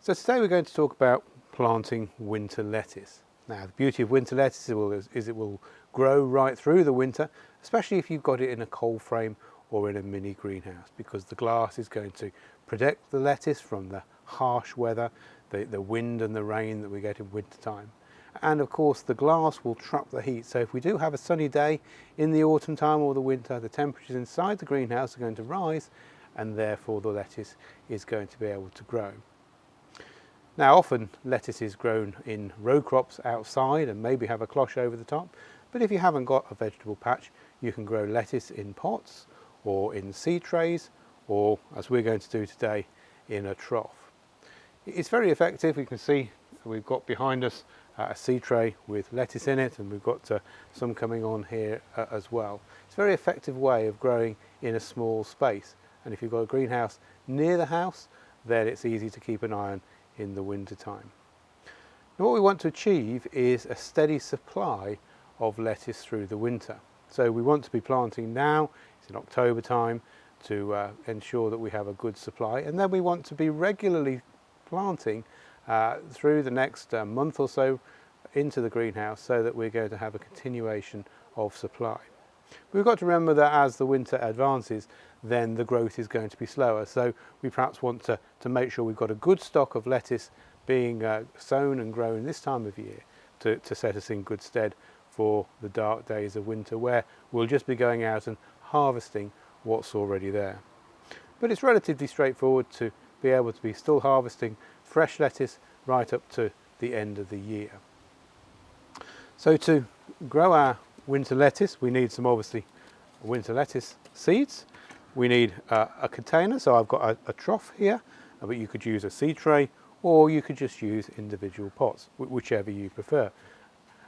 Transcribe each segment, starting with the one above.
So today we're going to talk about planting winter lettuce. Now the beauty of winter lettuce is it will grow right through the winter, especially if you've got it in a cold frame or in a mini greenhouse, because the glass is going to protect the lettuce from the harsh weather, the wind and the rain that we get in winter time. And of course the glass will trap the heat, so if we do have a sunny day in the autumn time or the winter, the temperatures inside the greenhouse are going to rise and therefore the lettuce is going to be able to grow. Now often lettuce is grown in row crops outside and maybe have a cloche over the top, but if you haven't got a vegetable patch, you can grow lettuce in pots or in seed trays, or as we're going to do today, in a trough. It's very effective. You can see we've got behind us a seed tray with lettuce in it, and we've got some coming on here as well. It's a very effective way of growing in a small space, and if you've got a greenhouse near the house, then it's easy to keep an eye on in the winter time. Now what we want to achieve is a steady supply of lettuce through the winter. So we want to be planting now, it's in October time, to ensure that we have a good supply, and then we want to be regularly planting through the next month or so into the greenhouse, so that we're going to have a continuation of supply. We've got to remember that as the winter advances, then the growth is going to be slower, so we perhaps want to make sure we've got a good stock of lettuce being sown and grown this time of year to set us in good stead for the dark days of winter, where we'll just be going out and harvesting what's already there. But it's relatively straightforward to be able to be still harvesting fresh lettuce right up to the end of the year. So to grow our winter lettuce, we need some obviously winter lettuce seeds. We need a container, so I've got a trough here, but you could use a seed tray or you could just use individual pots, whichever you prefer.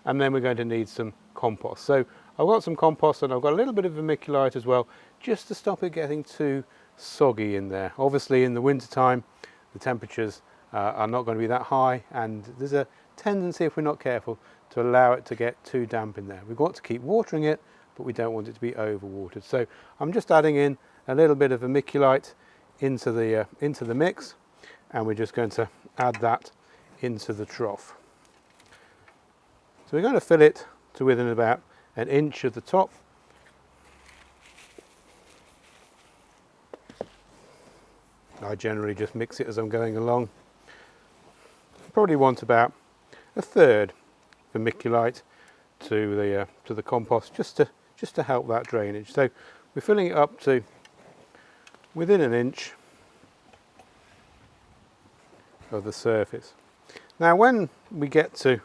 And then we're going to need some compost. So I've got some compost and I've got a little bit of vermiculite as well, just to stop it getting too soggy in there. Obviously in the winter time the temperatures are not going to be that high, and there's a tendency, if we're not careful, to allow it to get too damp in there. We've got to keep watering it, but we don't want it to be overwatered. So I'm just adding in a little bit of vermiculite into the mix, and we're just going to add that into the trough. So we're going to fill it to within about an inch of the top. I generally just mix it as I'm going along. Probably want about a third vermiculite to the compost, just to help that drainage. So we're filling it up to within an inch of the surface. Now when we get to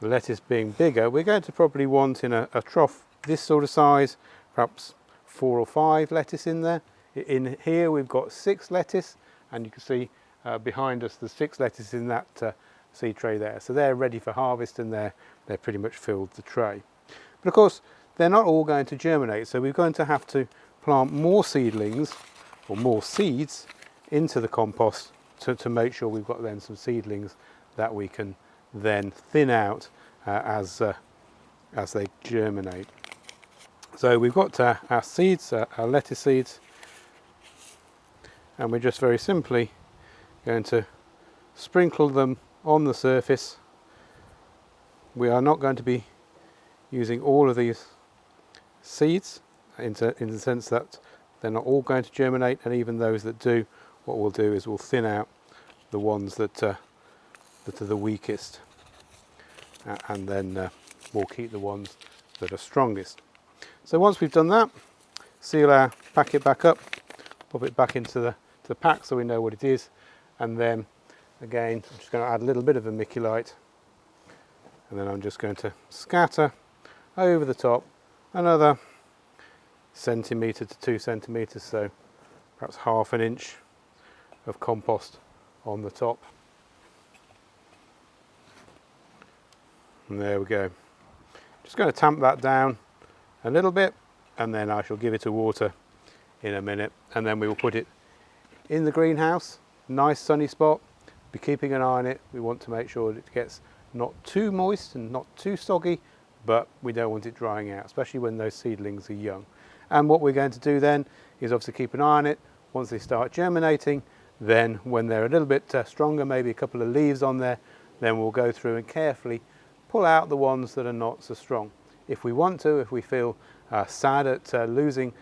the lettuce being bigger, we're going to probably want in a trough this sort of size, perhaps 4 or 5 lettuce in there. In here we've got 6 lettuce, and you can see behind us the 6 lettuce in that seed tray there. So they're ready for harvest, and they're pretty much filled the tray. But of course they're not all going to germinate, so we're going to have to plant more seedlings or more seeds into the compost to make sure we've got then some seedlings that we can then thin out as they germinate. So we've got our seeds, our lettuce seeds, and we're just very simply going to sprinkle them on the surface. We are not going to be using all of these seeds in the sense that they're not all going to germinate, and even those that do, what we'll do is we'll thin out the ones that are the weakest, and then we'll keep the ones that are strongest. So once we've done that, seal our packet back up, pop it back into the pack so we know what it is, and then again I'm just going to add a little bit of vermiculite, and then I'm just going to scatter over the top another centimetre to 2 centimetres, so perhaps half an inch of compost on the top. And there we go. Just going to tamp that down a little bit, and then I shall give it a water in a minute, and then we will put it in the greenhouse. Nice sunny spot, be keeping an eye on it. We want to make sure that it gets not too moist and not too soggy, but we don't want it drying out, especially when those seedlings are young. And what we're going to do then is obviously keep an eye on it. Once they start germinating, Then when they're a little bit stronger, maybe a couple of leaves on there, then we'll go through and carefully pull out the ones that are not so strong. If we want to, if we feel sad at losing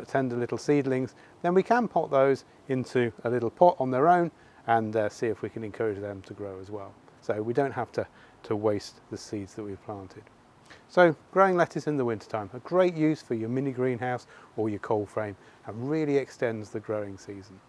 tender little seedlings, then we can pot those into a little pot on their own and see if we can encourage them to grow as well. So we don't have to waste the seeds that we've planted. So growing lettuce in the wintertime, a great use for your mini greenhouse or your cold frame, and really extends the growing season.